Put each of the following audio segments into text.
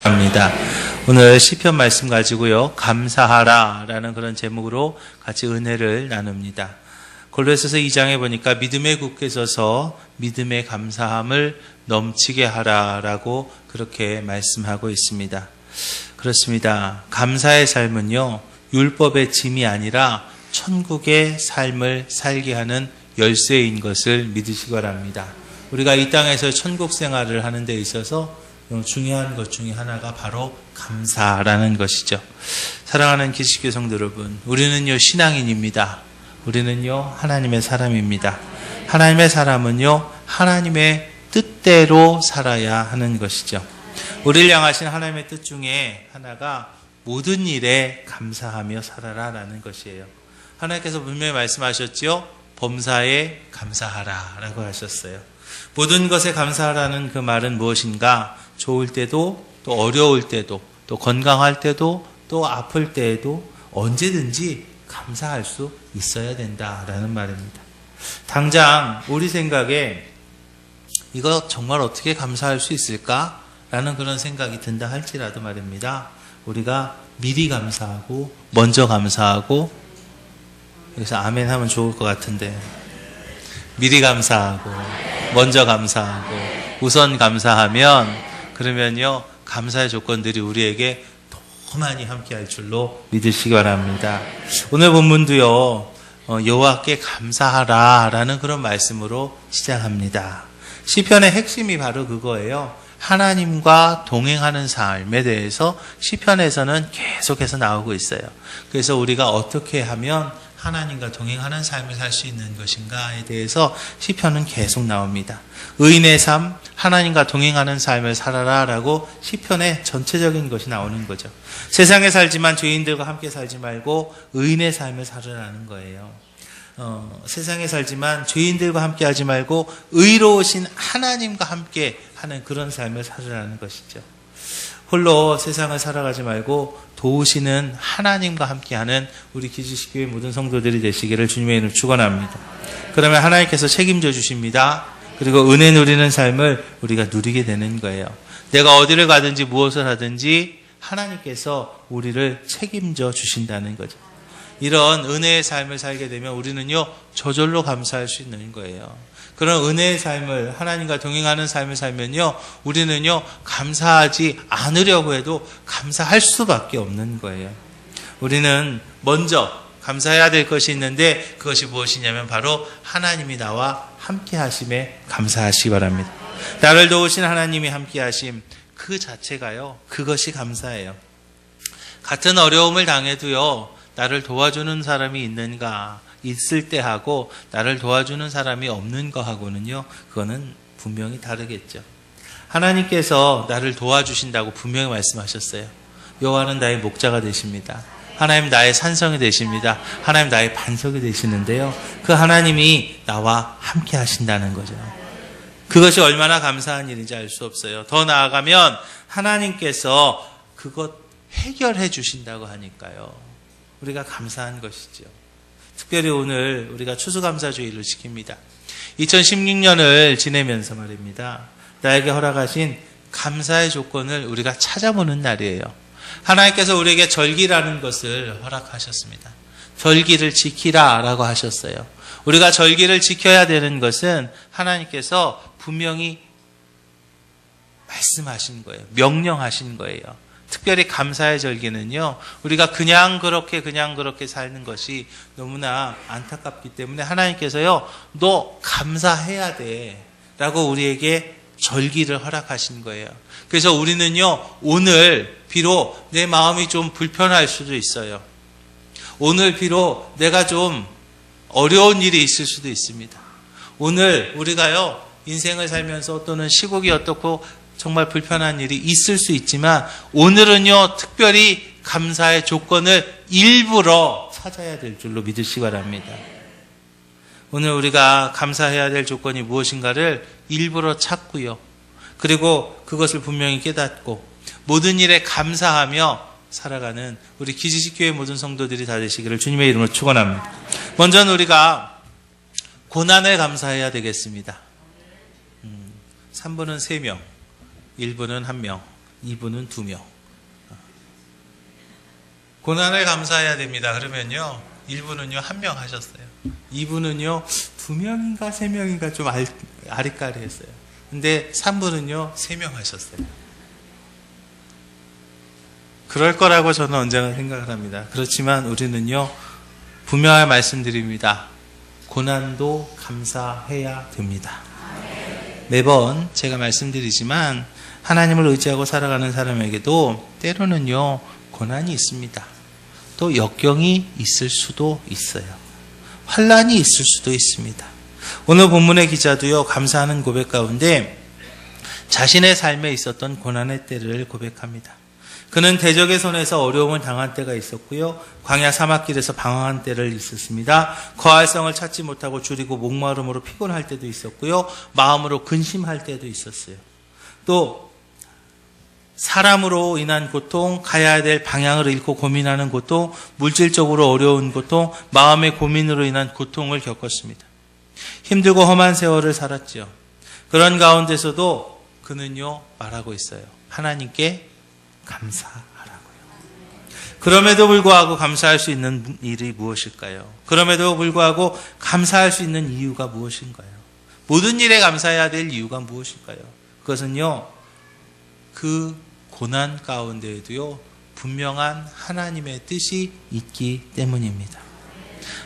합니다. 오늘 시편 말씀 가지고요, 감사하라 라는 그런 제목으로 같이 은혜를 나눕니다. 골로새서 2장에 보니까 믿음에 굳게 서서 믿음의 감사함을 넘치게 하라라고 그렇게 말씀하고 있습니다. 그렇습니다. 감사의 삶은요, 율법의 짐이 아니라 천국의 삶을 살게 하는 열쇠인 것을 믿으시기 바랍니다. 우리가 이 땅에서 천국 생활을 하는 데 있어서 중요한 것 중에 하나가 바로 감사라는 것이죠. 사랑하는 기식교 성도 여러분, 우리는요 신앙인입니다. 우리는요 하나님의 사람입니다. 하나님의 사람은요 하나님의 뜻대로 살아야 하는 것이죠. 우리를 향하신 하나님의 뜻 중에 하나가 모든 일에 감사하며 살아라라는 것이에요. 하나님께서 분명히 말씀하셨죠. 범사에 감사하라 라고 하셨어요. 모든 것에 감사하라는 그 말은 무엇인가? 좋을 때도, 또 어려울 때도, 또 건강할 때도, 또 아플 때에도 언제든지 감사할 수 있어야 된다라는 말입니다. 당장 우리 생각에 이거 정말 어떻게 감사할 수 있을까? 라는 그런 생각이 든다 할지라도 말입니다. 우리가 미리 감사하고 먼저 감사하고, 그래서 아멘 하면 좋을 것 같은데, 미리 감사하고 먼저 감사하고 우선 감사하면, 그러면요 감사의 조건들이 우리에게 더 많이 함께할 줄로 믿으시기 바랍니다. 오늘 본문도요 여호와께 감사하라 라는 그런 말씀으로 시작합니다. 시편의 핵심이 바로 그거예요. 하나님과 동행하는 삶에 대해서 시편에서는 계속해서 나오고 있어요. 그래서 우리가 어떻게 하면 하나님과 동행하는 삶을 살 수 있는 것인가에 대해서 시편은 계속 나옵니다. 의인의 삶, 하나님과 동행하는 삶을 살아라 라고 시편의 전체적인 것이 나오는 거죠. 세상에 살지만 죄인들과 함께 살지 말고 의인의 삶을 살아라는 거예요. 세상에 살지만 죄인들과 함께 하지 말고 의로우신 하나님과 함께 하는 그런 삶을 살아라는 것이죠. 홀로 세상을 살아가지 말고 도우시는 하나님과 함께하는 우리 기지식교회 모든 성도들이 되시기를 주님의 이름으로 축원합니다. 그러면 하나님께서 책임져 주십니다. 그리고 은혜 누리는 삶을 우리가 누리게 되는 거예요. 내가 어디를 가든지 무엇을 하든지 하나님께서 우리를 책임져 주신다는 거죠. 이런 은혜의 삶을 살게 되면 우리는요 저절로 감사할 수 있는 거예요. 그런 은혜의 삶을, 하나님과 동행하는 삶을 살면요 우리는요 감사하지 않으려고 해도 감사할 수밖에 없는 거예요. 우리는 먼저 감사해야 될 것이 있는데, 그것이 무엇이냐면 바로 하나님이 나와 함께 하심에 감사하시기 바랍니다. 나를 도우신 하나님이 함께 하심, 그 자체가요 그것이 감사해요. 같은 어려움을 당해도요 나를 도와주는 사람이 있는가, 있을 때 하고 나를 도와주는 사람이 없는 거하고는요 그거는 분명히 다르겠죠. 하나님께서 나를 도와주신다고 분명히 말씀하셨어요. 여호와는 나의 목자가 되십니다. 하나님 나의 산성이 되십니다. 하나님 나의 반석이 되시는데요, 그 하나님이 나와 함께 하신다는 거죠. 그것이 얼마나 감사한 일인지 알 수 없어요. 더 나아가면 하나님께서 그것 해결해 주신다고 하니까요 우리가 감사한 것이죠. 특별히 오늘 우리가 추수감사주의를 지킵니다. 2016년을 지내면서 말입니다. 나에게 허락하신 감사의 조건을 우리가 찾아보는 날이에요. 하나님께서 우리에게 절기라는 것을 허락하셨습니다. 절기를 지키라라고 하셨어요. 우리가 절기를 지켜야 되는 것은 하나님께서 분명히 말씀하신 거예요. 명령하신 거예요. 특별히 감사의 절기는요 우리가 그냥 그렇게 살는 것이 너무나 안타깝기 때문에 하나님께서요 너 감사해야 돼 라고 우리에게 절기를 허락하신 거예요. 그래서 우리는요 오늘 비록 내 마음이 좀 불편할 수도 있어요. 오늘 비록 내가 좀 어려운 일이 있을 수도 있습니다. 오늘 우리가요 인생을 살면서 또는 시국이 어떻고 정말 불편한 일이 있을 수 있지만, 오늘은요 특별히 감사의 조건을 일부러 찾아야 될 줄로 믿으시기 바랍니다. 오늘 우리가 감사해야 될 조건이 무엇인가를 일부러 찾고요, 그리고 그것을 분명히 깨닫고 모든 일에 감사하며 살아가는 우리 기지식교회 모든 성도들이 다 되시기를 주님의 이름으로 축원합니다. 먼저는 우리가 고난을 감사해야 되겠습니다. 3분은 3명, 1분은 1명. 이분은 2명. 고난을 감사해야 됩니다. 그러면요, 1분은요 1명 하셨어요. 2분은요 2명인가 3명인가 좀 아리까리했어요. 근데 3분은요 3명 하셨어요. 그럴 거라고 저는 언제나 생각을 합니다. 그렇지만 우리는요 분명하게 말씀드립니다. 고난도 감사해야 됩니다. 매번 제가 말씀드리지만 하나님을 의지하고 살아가는 사람에게도 때로는요 고난이 있습니다. 또 역경이 있을 수도 있어요. 환난이 있을 수도 있습니다. 오늘 본문의 기자도요 감사하는 고백 가운데 자신의 삶에 있었던 고난의 때를 고백합니다. 그는 대적의 손에서 어려움을 당한 때가 있었고요. 광야 사막길에서 방황한 때를 있었습니다. 거할 성을 찾지 못하고 줄이고 목마름으로 피곤할 때도 있었고요. 마음으로 근심할 때도 있었어요. 또 사람으로 인한 고통, 가야 될 방향을 잃고 고민하는 고통, 물질적으로 어려운 고통, 마음의 고민으로 인한 고통을 겪었습니다. 힘들고 험한 세월을 살았죠. 그런 가운데서도 그는요 말하고 있어요. 하나님께 감사하라고요. 그럼에도 불구하고 감사할 수 있는 일이 무엇일까요? 그럼에도 불구하고 감사할 수 있는 이유가 무엇인가요? 모든 일에 감사해야 될 이유가 무엇일까요? 그것은요 그 고난 가운데에도요 분명한 하나님의 뜻이 있기 때문입니다.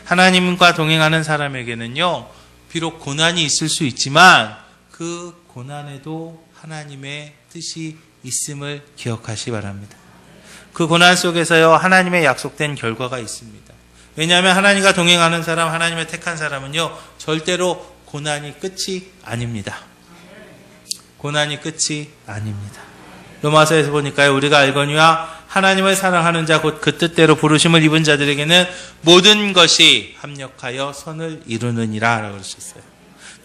하나님과 동행하는 사람에게는요 비록 고난이 있을 수 있지만 그 고난에도 하나님의 뜻이 있음을 기억하시 바랍니다. 그 고난 속에서요 하나님의 약속된 결과가 있습니다. 왜냐하면 하나님과 동행하는 사람, 하나님의 택한 사람은요 절대로 고난이 끝이 아닙니다. 고난이 끝이 아닙니다. 로마서에서 보니까요 우리가 알거니와 하나님을 사랑하는 자 곧 그 뜻대로 부르심을 입은 자들에게는 모든 것이 합력하여 선을 이루느니라 라고 그러셨어요.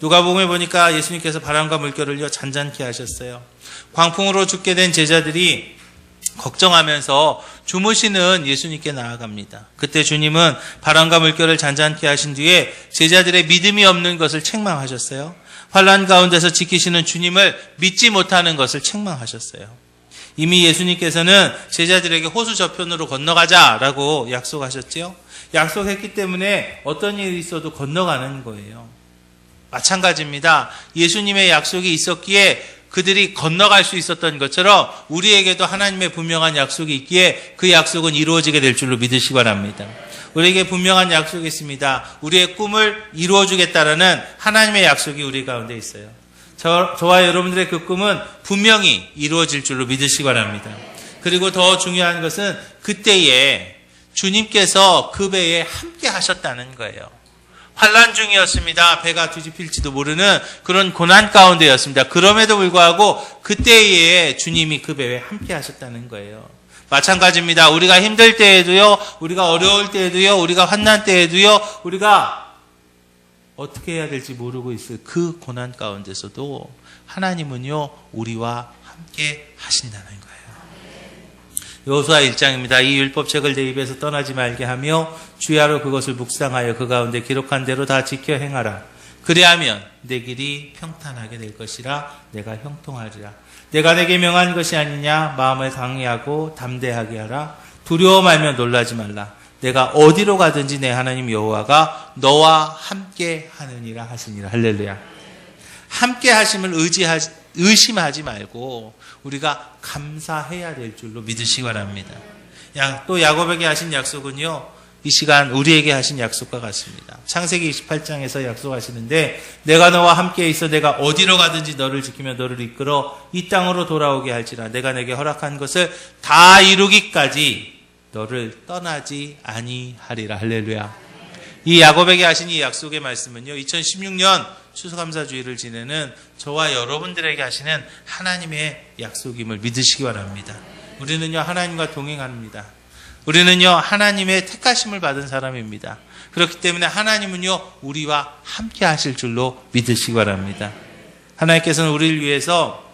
누가복음에 보니까 예수님께서 바람과 물결을요 잔잔케 하셨어요. 광풍으로 죽게 된 제자들이 걱정하면서 주무시는 예수님께 나아갑니다. 그때 주님은 바람과 물결을 잔잔케 하신 뒤에 제자들의 믿음이 없는 것을 책망하셨어요. 환난 가운데서 지키시는 주님을 믿지 못하는 것을 책망하셨어요. 이미 예수님께서는 제자들에게 호수 저편으로 건너가자라고 약속하셨죠. 약속했기 때문에 어떤 일이 있어도 건너가는 거예요. 마찬가지입니다. 예수님의 약속이 있었기에 그들이 건너갈 수 있었던 것처럼 우리에게도 하나님의 분명한 약속이 있기에 그 약속은 이루어지게 될 줄로 믿으시기 바랍니다. 우리에게 분명한 약속이 있습니다. 우리의 꿈을 이루어주겠다라는 하나님의 약속이 우리 가운데 있어요. 저와 여러분들의 그 꿈은 분명히 이루어질 줄로 믿으시기 바랍니다. 그리고 더 중요한 것은 그때에 주님께서 그 배에 함께 하셨다는 거예요. 환난 중이었습니다. 배가 뒤집힐지도 모르는 그런 고난 가운데였습니다. 그럼에도 불구하고 그때에 주님이 그 배에 함께 하셨다는 거예요. 마찬가지입니다. 우리가 힘들 때에도요, 우리가 어려울 때에도요, 우리가 환난 때에도요, 우리가 어떻게 해야 될지 모르고 있을 그 고난 가운데서도 하나님은요 우리와 함께 하신다는 거예요. 여호수아 1장입니다. 이 율법책을 내 입에서 떠나지 말게 하며 주야로 그것을 묵상하여 그 가운데 기록한 대로 다 지켜 행하라. 그리하면 내 길이 평탄하게 될 것이라. 내가 형통하리라. 내가 내게 명한 것이 아니냐. 마음을 강의하고 담대하게 하라. 두려워 말며 놀라지 말라. 내가 어디로 가든지 내 하나님 여호와가 너와 함께 하느니라 하시니라. 할렐루야. 함께 하심을 의심하지 말고 우리가 감사해야 될 줄로 믿으시기 바랍니다. 또 야곱에게 하신 약속은요 이 시간 우리에게 하신 약속과 같습니다. 창세기 28장에서 약속하시는데 내가 너와 함께 있어 내가 어디로 가든지 너를 지키며 너를 이끌어 이 땅으로 돌아오게 할지라. 내가 내게 허락한 것을 다 이루기까지 너를 떠나지 아니하리라. 할렐루야. 이 야곱에게 하신 이 약속의 말씀은요 2016년 추수감사주의를 지내는 저와 여러분들에게 하시는 하나님의 약속임을 믿으시기 바랍니다. 우리는요 하나님과 동행합니다. 우리는요 하나님의 택하심을 받은 사람입니다. 그렇기 때문에 하나님은요 우리와 함께 하실 줄로 믿으시기 바랍니다. 하나님께서는 우리를 위해서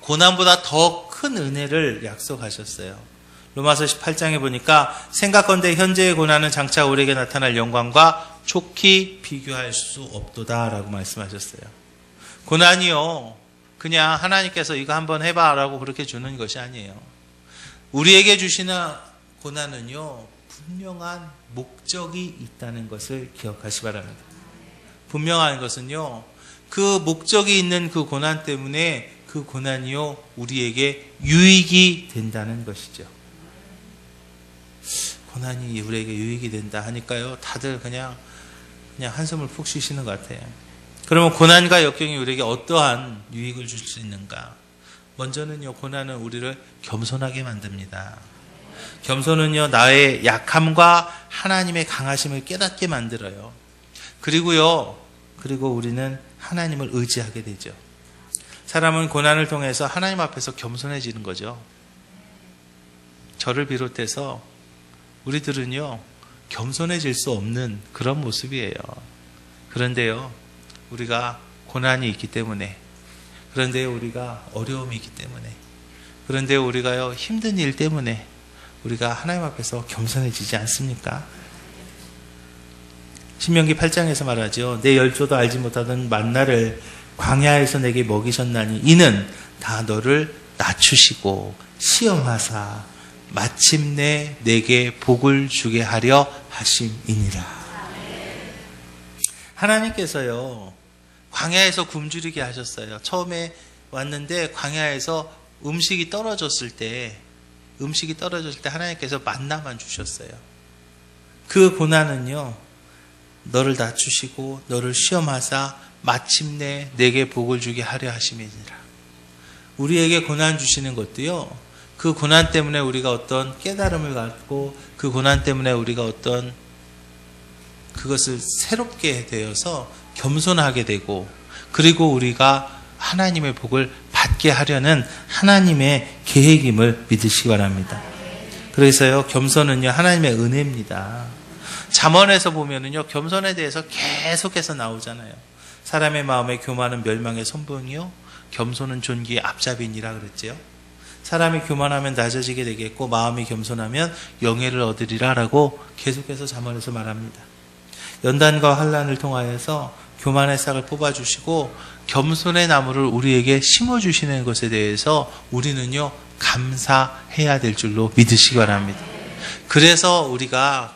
고난보다 더 큰 은혜를 약속하셨어요. 로마서 18장에 보니까 생각건대 현재의 고난은 장차 우리에게 나타날 영광과 촉히 비교할 수 없도다 라고 말씀하셨어요. 고난이요 그냥 하나님께서 이거 한번 해봐라고 그렇게 주는 것이 아니에요. 우리에게 주시는 고난은요, 분명한 목적이 있다는 것을 기억하시 바랍니다. 분명한 것은요, 그 목적이 있는 그 고난 때문에 그 고난이요, 우리에게 유익이 된다는 것이죠. 고난이 우리에게 유익이 된다 하니까요, 다들 그냥 한숨을 푹 쉬시는 것 같아요. 그러면 고난과 역경이 우리에게 어떠한 유익을 줄 수 있는가? 먼저는요, 고난은 우리를 겸손하게 만듭니다. 겸손은요, 나의 약함과 하나님의 강하심을 깨닫게 만들어요. 그리고 우리는 하나님을 의지하게 되죠. 사람은 고난을 통해서 하나님 앞에서 겸손해지는 거죠. 저를 비롯해서 우리들은요, 겸손해질 수 없는 그런 모습이에요. 그런데요, 우리가 고난이 있기 때문에, 그런데 우리가 어려움이 있기 때문에, 그런데 우리가요, 힘든 일 때문에 우리가 하나님 앞에서 겸손해지지 않습니까? 신명기 8장에서 말하죠. 내 열조도 알지 못하던 만나를 광야에서 내게 먹이셨나니 이는 다 너를 낮추시고 시험하사 마침내 내게 복을 주게 하려 하심이니라. 하나님께서요, 광야에서 굶주리게 하셨어요. 처음에 왔는데 광야에서 음식이 떨어졌을 때 하나님께서 만나만 주셨어요. 그 고난은요, 너를 낮추시고 너를 시험하사 마침내 내게 복을 주게 하려 하심이니라. 우리에게 고난 주시는 것도요, 그 고난 때문에 우리가 어떤 깨달음을 갖고 그 고난 때문에 우리가 어떤 그것을 새롭게 되어서 겸손하게 되고, 그리고 우리가 하나님의 복을 받게 하려는 하나님의 계획임을 믿으시기 바랍니다. 그래서요, 겸손은요, 하나님의 은혜입니다. 잠언에서 보면은요, 겸손에 대해서 계속해서 나오잖아요. 사람의 마음에 교만은 멸망의 선봉이요, 겸손은 존귀의 앞잡이니라 그랬죠. 사람이 교만하면 낮아지게 되겠고 마음이 겸손하면 영예를 얻으리라 라고 계속해서 잠언에서 말합니다. 연단과 환난을 통하여서 교만의 싹을 뽑아주시고 겸손의 나무를 우리에게 심어주시는 것에 대해서 우리는요, 감사해야 될 줄로 믿으시기 바랍니다. 그래서 우리가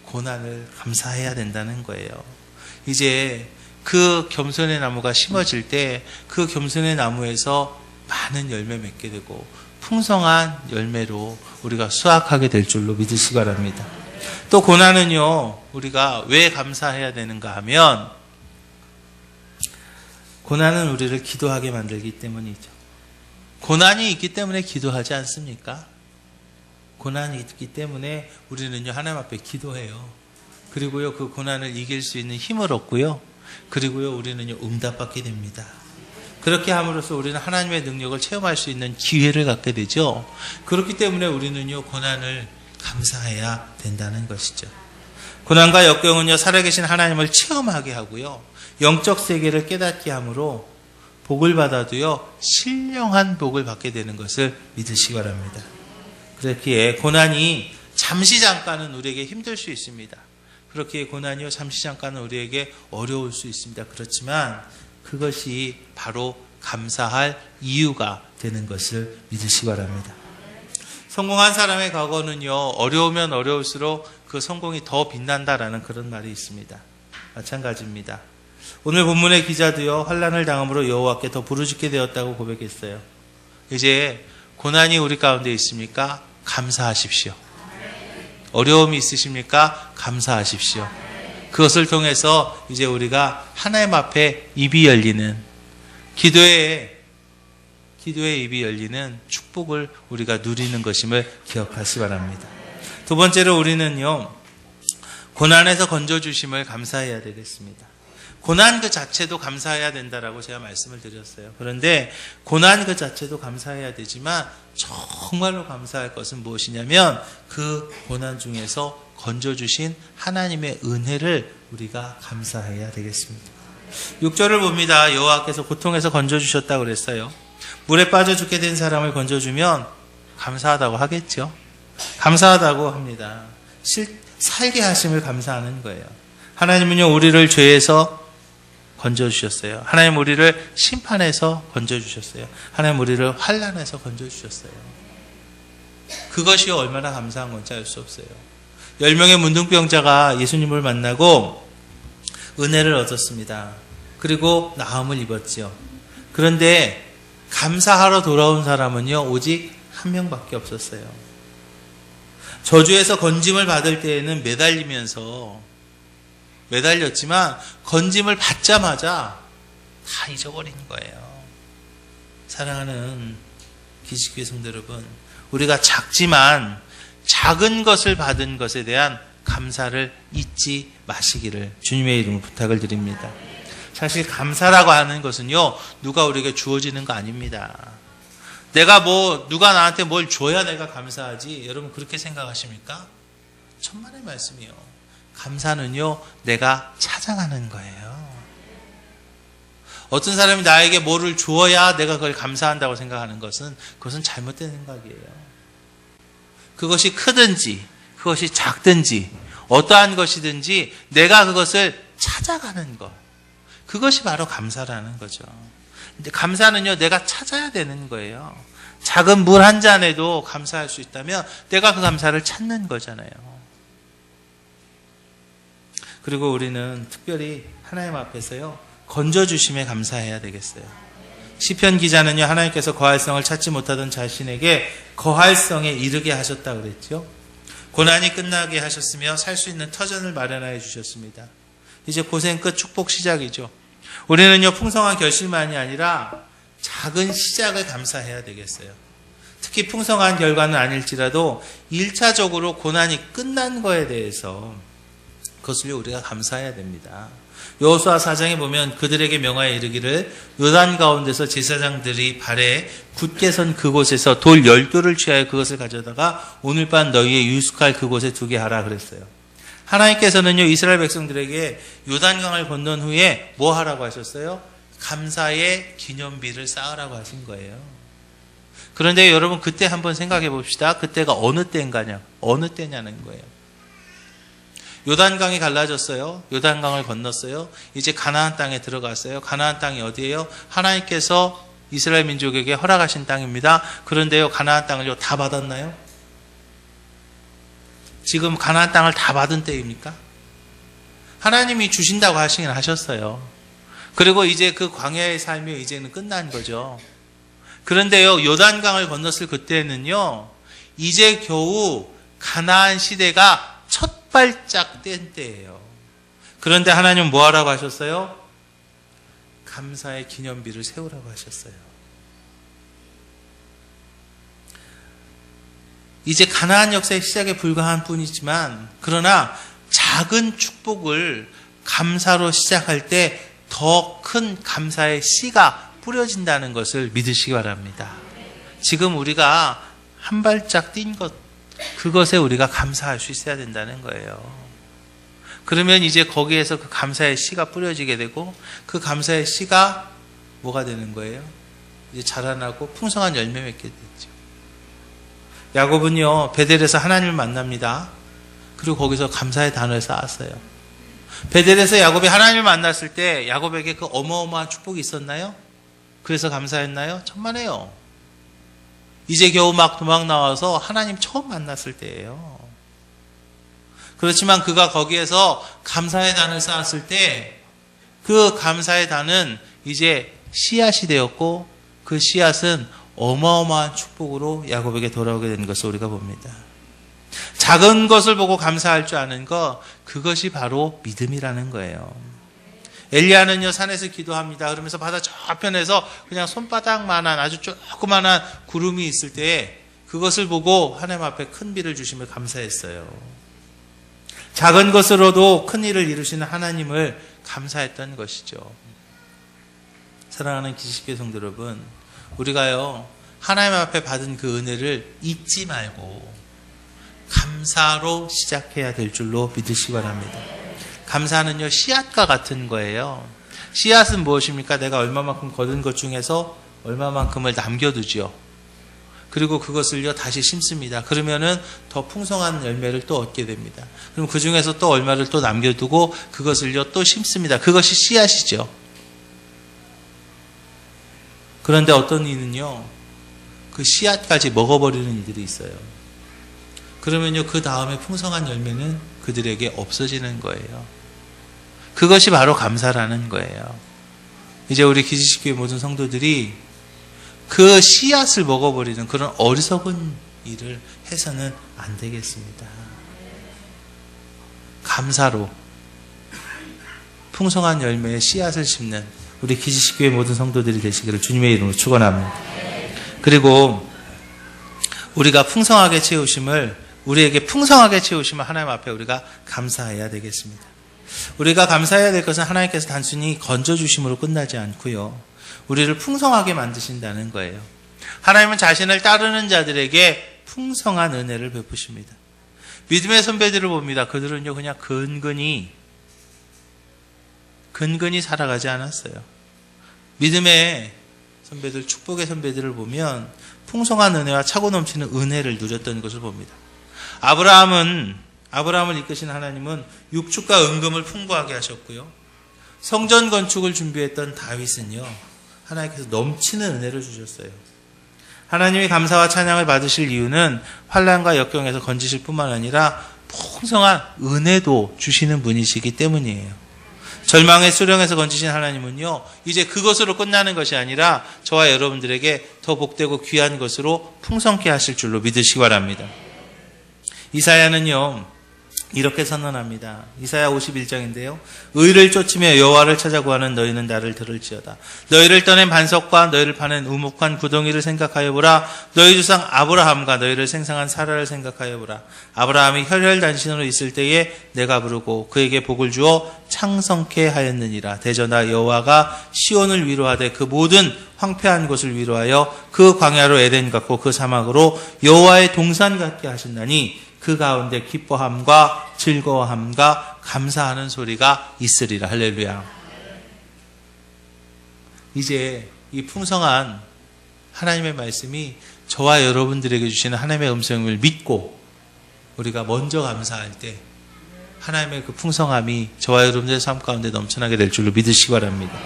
고난을 감사해야 된다는 거예요. 이제 그 겸손의 나무가 심어질 때 그 겸손의 나무에서 많은 열매 맺게 되고 풍성한 열매로 우리가 수확하게 될 줄로 믿으시기 바랍니다. 또 고난은요, 우리가 왜 감사해야 되는가 하면, 고난은 우리를 기도하게 만들기 때문이죠. 고난이 있기 때문에 기도하지 않습니까? 고난이 있기 때문에 우리는요, 하나님 앞에 기도해요. 그리고요, 그 고난을 이길 수 있는 힘을 얻고요, 그리고요, 우리는요, 응답받게 됩니다. 그렇게 함으로써 우리는 하나님의 능력을 체험할 수 있는 기회를 갖게 되죠. 그렇기 때문에 우리는요, 고난을 감사해야 된다는 것이죠. 고난과 역경은요, 살아계신 하나님을 체험하게 하고요, 영적 세계를 깨닫게 하므로 복을 받아도요, 신령한 복을 받게 되는 것을 믿으시기 바랍니다. 그렇기에 고난이 잠시 잠깐은 우리에게 힘들 수 있습니다. 그렇기에 고난이요, 잠시 잠깐은 우리에게 어려울 수 있습니다. 그렇지만 그것이 바로 감사할 이유가 되는 것을 믿으시기 바랍니다. 성공한 사람의 과거는요, 어려우면 어려울수록 그 성공이 더 빛난다라는 그런 말이 있습니다. 마찬가지입니다. 오늘 본문의 기자도요, 환난을 당함으로 여호와께 더 부르짖게 되었다고 고백했어요. 이제 고난이 우리 가운데 있습니까? 감사하십시오. 어려움이 있으십니까? 감사하십시오. 그것을 통해서 이제 우리가 하나님 앞에 입이 열리는, 기도의 입이 열리는 축복을 우리가 누리는 것임을 기억하시기 바랍니다. 두 번째로 우리는요, 고난에서 건져주심을 감사해야 되겠습니다. 고난 그 자체도 감사해야 된다라고 제가 말씀을 드렸어요. 그런데 고난 그 자체도 감사해야 되지만 정말로 감사할 것은 무엇이냐면 그 고난 중에서 건져주신 하나님의 은혜를 우리가 감사해야 되겠습니다. 6절을 봅니다. 여호와께서 고통에서 건져주셨다고 그랬어요. 물에 빠져 죽게 된 사람을 건져주면 감사하다고 하겠죠. 감사하다고 합니다. 살게 하심을 감사하는 거예요. 하나님은요, 우리를 죄에서 건져주셨어요. 하나님 우리를 심판에서 건져주셨어요. 하나님 우리를 환난에서 건져주셨어요. 그것이 얼마나 감사한 건지 알 수 없어요. 10명의 문둥병자가 예수님을 만나고 은혜를 얻었습니다. 그리고 나음을 입었지요. 그런데 감사하러 돌아온 사람은요, 오직 한 명밖에 없었어요. 저주에서 건짐을 받을 때에는 매달렸지만 건짐을 받자마자 다 잊어버린 거예요. 사랑하는 기식교회 성도 여러분, 우리가 작지만 작은 것을 받은 것에 대한 감사를 잊지 마시기를 주님의 이름으로 부탁을 드립니다. 사실 감사라고 하는 것은요, 누가 우리에게 주어지는 거 아닙니다. 누가 나한테 뭘 줘야 내가 감사하지? 여러분 그렇게 생각하십니까? 천만의 말씀이요. 감사는요, 내가 찾아가는 거예요. 어떤 사람이 나에게 뭐를 주어야 내가 그걸 감사한다고 생각하는 그것은 잘못된 생각이에요. 그것이 크든지, 그것이 작든지, 어떠한 것이든지 내가 그것을 찾아가는 것. 그것이 바로 감사라는 거죠. 근데 감사는요, 내가 찾아야 되는 거예요. 작은 물 한 잔에도 감사할 수 있다면 내가 그 감사를 찾는 거잖아요. 그리고 우리는 특별히 하나님 앞에서요, 건져주심에 감사해야 되겠어요. 시편 기자는요, 하나님께서 거할성을 찾지 못하던 자신에게 거할성에 이르게 하셨다 그랬죠. 고난이 끝나게 하셨으며 살 수 있는 터전을 마련하여 주셨습니다. 이제 고생 끝, 축복 시작이죠. 우리는요, 풍성한 결실만이 아니라 작은 시작을 감사해야 되겠어요. 특히 풍성한 결과는 아닐지라도 1차적으로 고난이 끝난 거에 대해서 그것을 우리가 감사해야 됩니다. 여호수아 4장에 보면 그들에게 명하여 이르기를 요단 가운데서 제사장들이 발에 굳게 선 그곳에서 돌 12돌을 취하여 그것을 가져다가 오늘 밤 너희의 유숙할 그곳에 두게 하라 그랬어요. 하나님께서는요, 이스라엘 백성들에게 요단강을 건넌 후에 뭐 하라고 하셨어요? 감사의 기념비를 쌓으라고 하신 거예요. 그런데 여러분 그때 한번 생각해 봅시다. 그때가 어느 때냐는 거예요. 요단강이 갈라졌어요. 요단강을 건넜어요. 이제 가나안 땅에 들어갔어요. 가나안 땅이 어디예요? 하나님께서 이스라엘 민족에게 허락하신 땅입니다. 그런데요, 가나안 땅을요 다 받았나요? 지금 가나안 땅을 다 받은 때입니까? 하나님이 주신다고 하시긴 하셨어요. 그리고 이제 그 광야의 삶이 이제는 끝난 거죠. 그런데요, 요단강을 건넜을 그때는요, 이제 겨우 가나안 시대가 첫 발짝 뗀 때예요. 그런데 하나님은 뭐 하라고 하셨어요? 감사의 기념비를 세우라고 하셨어요. 이제 가나안 역사의 시작에 불과한 뿐이지만, 그러나 작은 축복을 감사로 시작할 때 더 큰 감사의 씨가 뿌려진다는 것을 믿으시기 바랍니다. 지금 우리가 한 발짝 뛴 것, 그것에 우리가 감사할 수 있어야 된다는 거예요. 그러면 이제 거기에서 그 감사의 씨가 뿌려지게 되고, 그 감사의 씨가 뭐가 되는 거예요? 이제 자라나고 풍성한 열매 맺게 되죠. 야곱은요, 베델에서 하나님을 만납니다. 그리고 거기서 감사의 단어를 쌓았어요. 베델에서 야곱이 하나님을 만났을 때 야곱에게 그 어마어마한 축복이 있었나요? 그래서 감사했나요? 천만에요. 이제 겨우 막 도망 나와서 하나님 처음 만났을 때예요. 그렇지만 그가 거기에서 감사의 단을 쌓았을 때 그 감사의 단은 이제 씨앗이 되었고, 그 씨앗은 어마어마한 축복으로 야곱에게 돌아오게 되는 것을 우리가 봅니다. 작은 것을 보고 감사할 줄 아는 것, 그것이 바로 믿음이라는 거예요. 엘리야는요, 산에서 기도합니다. 그러면서 바다 저편에서 그냥 손바닥만한 아주 조그만한 구름이 있을 때 그것을 보고 하나님 앞에 큰 비를 주심을 감사했어요. 작은 것으로도 큰 일을 이루시는 하나님을 감사했던 것이죠. 사랑하는 기식교회 성도 여러분, 우리가요, 하나님 앞에 받은 그 은혜를 잊지 말고 감사로 시작해야 될 줄로 믿으시기 바랍니다. 감사는요, 씨앗과 같은 거예요. 씨앗은 무엇입니까? 내가 얼마만큼 거둔 것 중에서 얼마만큼을 남겨두지요. 그리고 그것을요, 다시 심습니다. 그러면은 더 풍성한 열매를 또 얻게 됩니다. 그럼 그 중에서 또 얼마를 또 남겨두고 그것을요, 또 심습니다. 그것이 씨앗이죠. 그런데 어떤 이는요, 그 씨앗까지 먹어버리는 이들이 있어요. 그러면요, 그 다음에 풍성한 열매는 그들에게 없어지는 거예요. 그것이 바로 감사라는 거예요. 이제 우리 기지식교회 모든 성도들이 그 씨앗을 먹어버리는 그런 어리석은 일을 해서는 안 되겠습니다. 감사로 풍성한 열매의 씨앗을 심는 우리 기지식교회 모든 성도들이 되시기를 주님의 이름으로 축원합니다. 그리고 우리가 풍성하게 채우심을, 우리에게 풍성하게 채우심을 하나님 앞에 우리가 감사해야 되겠습니다. 우리가 감사해야 될 것은 하나님께서 단순히 건져주심으로 끝나지 않고요, 우리를 풍성하게 만드신다는 거예요. 하나님은 자신을 따르는 자들에게 풍성한 은혜를 베푸십니다. 믿음의 선배들을 봅니다. 그들은요, 그냥 근근히 살아가지 않았어요. 믿음의 선배들, 축복의 선배들을 보면 풍성한 은혜와 차고 넘치는 은혜를 누렸던 것을 봅니다. 아브라함을 이끄신 하나님은 육축과 은금을 풍부하게 하셨고요, 성전 건축을 준비했던 다윗은요, 하나님께서 넘치는 은혜를 주셨어요. 하나님이 감사와 찬양을 받으실 이유는 환난과 역경에서 건지실 뿐만 아니라 풍성한 은혜도 주시는 분이시기 때문이에요. 절망의 수령에서 건지신 하나님은요, 이제 그것으로 끝나는 것이 아니라 저와 여러분들에게 더 복되고 귀한 것으로 풍성케 하실 줄로 믿으시기 바랍니다. 이사야는요, 이렇게 선언합니다. 이사야 51장인데요. 의를 쫓으며 여호와를 찾아 구하는 너희는 나를 들을지어다. 너희를 떠낸 반석과 너희를 파는 우묵한 구덩이를 생각하여 보라. 너희 조상 아브라함과 너희를 생상한 사라를 생각하여 보라. 아브라함이 혈혈단신으로 있을 때에 내가 부르고 그에게 복을 주어 창성케 하였느니라. 대저나 여호와가 시온을 위로하되 그 모든 황폐한 곳을 위로하여 그 광야로 에덴 같고 그 사막으로 여호와의 동산 같게 하신다니 그 가운데 기뻐함과 즐거워함과 감사하는 소리가 있으리라. 할렐루야. 이제 이 풍성한 하나님의 말씀이 저와 여러분들에게 주시는 하나님의 음성을 믿고 우리가 먼저 감사할 때 하나님의 그 풍성함이 저와 여러분들의 삶 가운데 넘쳐나게 될 줄로 믿으시기 바랍니다.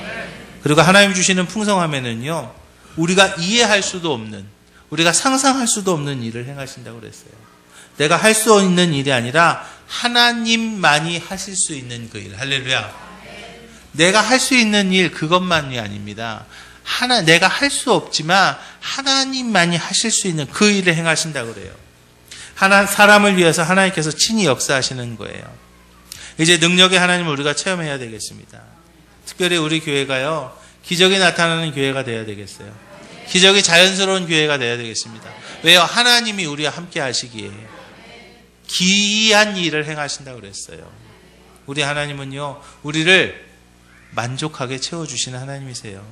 그리고 하나님 주시는 풍성함에는요, 우리가 이해할 수도 없는, 우리가 상상할 수도 없는 일을 행하신다고 그랬어요. 내가 할 수 있는 일이 아니라 하나님만이 하실 수 있는 그 일. 할렐루야. 내가 할 수 있는 일, 그것만이 아닙니다. 내가 할 수 없지만 하나님만이 하실 수 있는 그 일을 행하신다고 그래요. 사람을 위해서 하나님께서 친히 역사하시는 거예요. 이제 능력의 하나님을 우리가 체험해야 되겠습니다. 특별히 우리 교회가요, 기적이 나타나는 교회가 되어야 되겠어요. 기적이 자연스러운 교회가 되어야 되겠습니다. 왜요? 하나님이 우리와 함께 하시기에 기이한 일을 행하신다고 그랬어요. 우리 하나님은요, 우리를 만족하게 채워주시는 하나님이세요.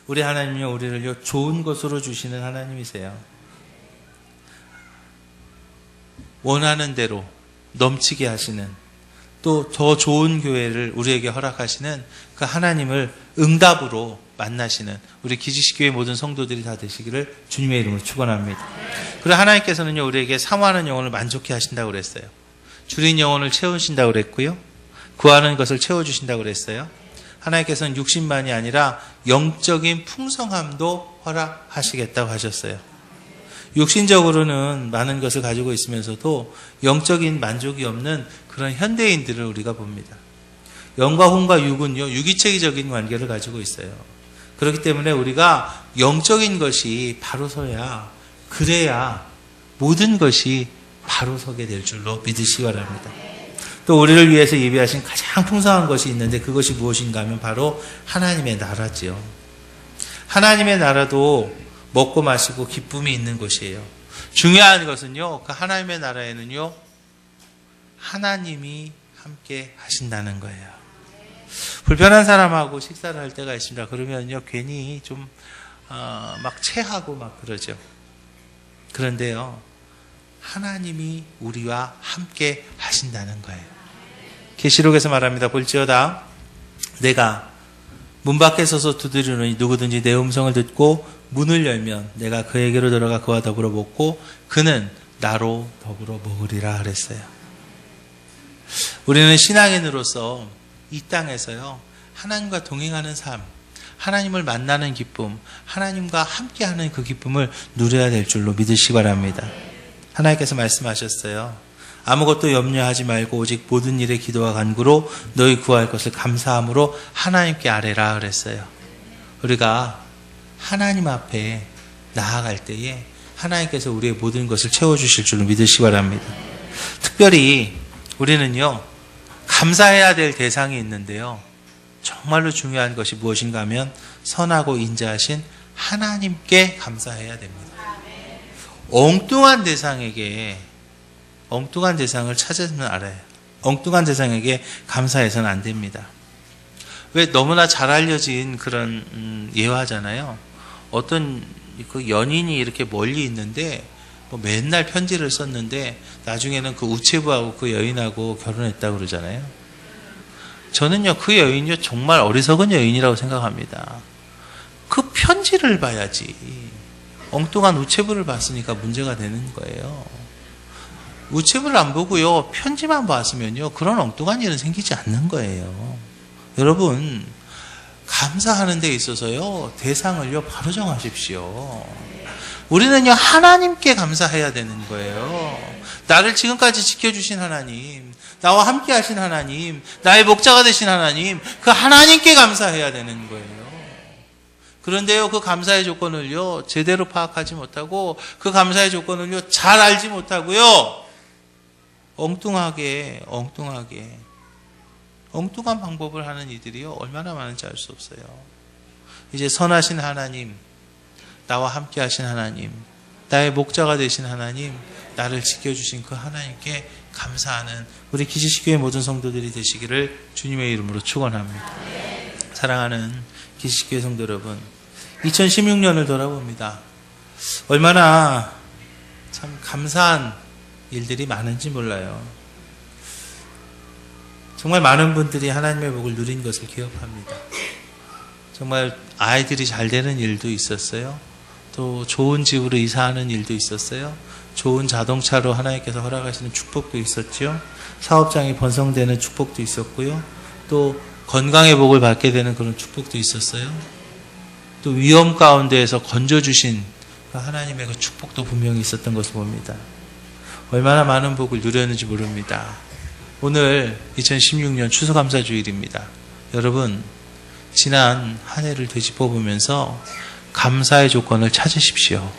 우리 하나님은요, 우리를요, 좋은 것으로 주시는 하나님이세요. 원하는 대로 넘치게 하시는, 또 더 좋은 교회를 우리에게 허락하시는 그 하나님을 응답으로 만나시는 우리 기지식교회 모든 성도들이 다 되시기를 주님의 이름으로 축원합니다. 그리고 하나님께서는요, 우리에게 사모하는 영혼을 만족해 하신다고 그랬어요. 줄인 영혼을 채우신다고 그랬고요, 구하는 것을 채워주신다고 그랬어요. 하나님께서는 육신만이 아니라 영적인 풍성함도 허락하시겠다고 하셨어요. 육신적으로는 많은 것을 가지고 있으면서도 영적인 만족이 없는 그런 현대인들을 우리가 봅니다. 영과 혼과 육은요, 유기체적인 관계를 가지고 있어요. 그렇기 때문에 우리가 영적인 것이 바로 서야, 그래야 모든 것이 바로 서게 될 줄로 믿으시기 바랍니다. 또 우리를 위해서 예비하신 가장 풍성한 것이 있는데 그것이 무엇인가 하면 바로 하나님의 나라지요. 하나님의 나라도 먹고 마시고 기쁨이 있는 곳이에요. 중요한 것은요, 그 하나님의 나라에는요, 하나님이 함께 하신다는 거예요. 불편한 사람하고 식사를 할 때가 있습니다. 그러면요, 괜히 좀 막 체하고 막 그러죠. 그런데요, 하나님이 우리와 함께 하신다는 거예요. 계시록에서 말합니다. 볼지어다 내가 문 밖에 서서 두드리노니 누구든지 내 음성을 듣고 문을 열면 내가 그에게로 들어가 그와 더불어 먹고 그는 나로 더불어 먹으리라 그랬어요. 우리는 신앙인으로서 이 땅에서요, 하나님과 동행하는 삶, 하나님을 만나는 기쁨, 하나님과 함께하는 그 기쁨을 누려야 될 줄로 믿으시기 바랍니다. 하나님께서 말씀하셨어요. 아무것도 염려하지 말고 오직 모든 일에 기도와 간구로 너희 구할 것을 감사함으로 하나님께 아뢰라 그랬어요. 우리가 하나님 앞에 나아갈 때에 하나님께서 우리의 모든 것을 채워주실 줄로 믿으시기 바랍니다. 특별히 우리는요, 감사해야 될 대상이 있는데요. 정말로 중요한 것이 무엇인가 하면 선하고 인자하신 하나님께 감사해야 됩니다. 엉뚱한 대상을 찾으면 알아요. 엉뚱한 대상에게 감사해서는 안 됩니다. 왜 너무나 잘 알려진 그런 예화잖아요. 어떤 그 연인이 이렇게 멀리 있는데 뭐 맨날 편지를 썼는데 나중에는 그 우체부하고 그 여인하고 결혼했다고 그러잖아요. 저는요, 그 여인이 정말 어리석은 여인이라고 생각합니다. 그 편지를 봐야지. 엉뚱한 우체부를 봤으니까 문제가 되는 거예요. 우체부를 안 보고요, 편지만 봤으면요, 그런 엉뚱한 일은 생기지 않는 거예요. 여러분, 감사하는 데 있어서요, 대상을요, 바로 정하십시오. 우리는요, 하나님께 감사해야 되는 거예요. 나를 지금까지 지켜주신 하나님, 나와 함께 하신 하나님, 나의 목자가 되신 하나님, 그 하나님께 감사해야 되는 거예요. 그런데요, 그 감사의 조건을요, 제대로 파악하지 못하고, 그 감사의 조건을요, 잘 알지 못하고요, 엉뚱한 방법을 하는 이들이요, 얼마나 많은지 알 수 없어요. 이제 선하신 하나님, 나와 함께 하신 하나님, 나의 목자가 되신 하나님, 나를 지켜주신 그 하나님께 감사하는 우리 기지식교회 모든 성도들이 되시기를 주님의 이름으로 축원합니다. 사랑하는 기지식교회 성도 여러분, 2016년을 돌아봅니다. 얼마나 참 감사한 일들이 많은지 몰라요. 정말 많은 분들이 하나님의 복을 누린 것을 기억합니다. 정말 아이들이 잘 되는 일도 있었어요. 또 좋은 집으로 이사하는 일도 있었어요. 좋은 자동차로 하나님께서 허락하시는 축복도 있었죠. 사업장이 번성되는 축복도 있었고요. 또 건강의 복을 받게 되는 그런 축복도 있었어요. 또 위험 가운데에서 건져주신 하나님의 그 축복도 분명히 있었던 것을 봅니다. 얼마나 많은 복을 누렸는지 모릅니다. 오늘 2016년 추수감사주일입니다. 여러분, 지난 한 해를 되짚어보면서 감사의 조건을 찾으십시오.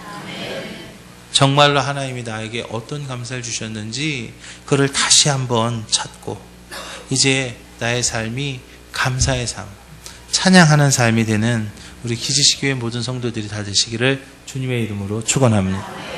정말로 하나님이 나에게 어떤 감사를 주셨는지 그를 다시 한번 찾고 이제 나의 삶이 감사의 삶, 찬양하는 삶이 되는 우리 기지식교회 모든 성도들이 다 되시기를 주님의 이름으로 축원합니다.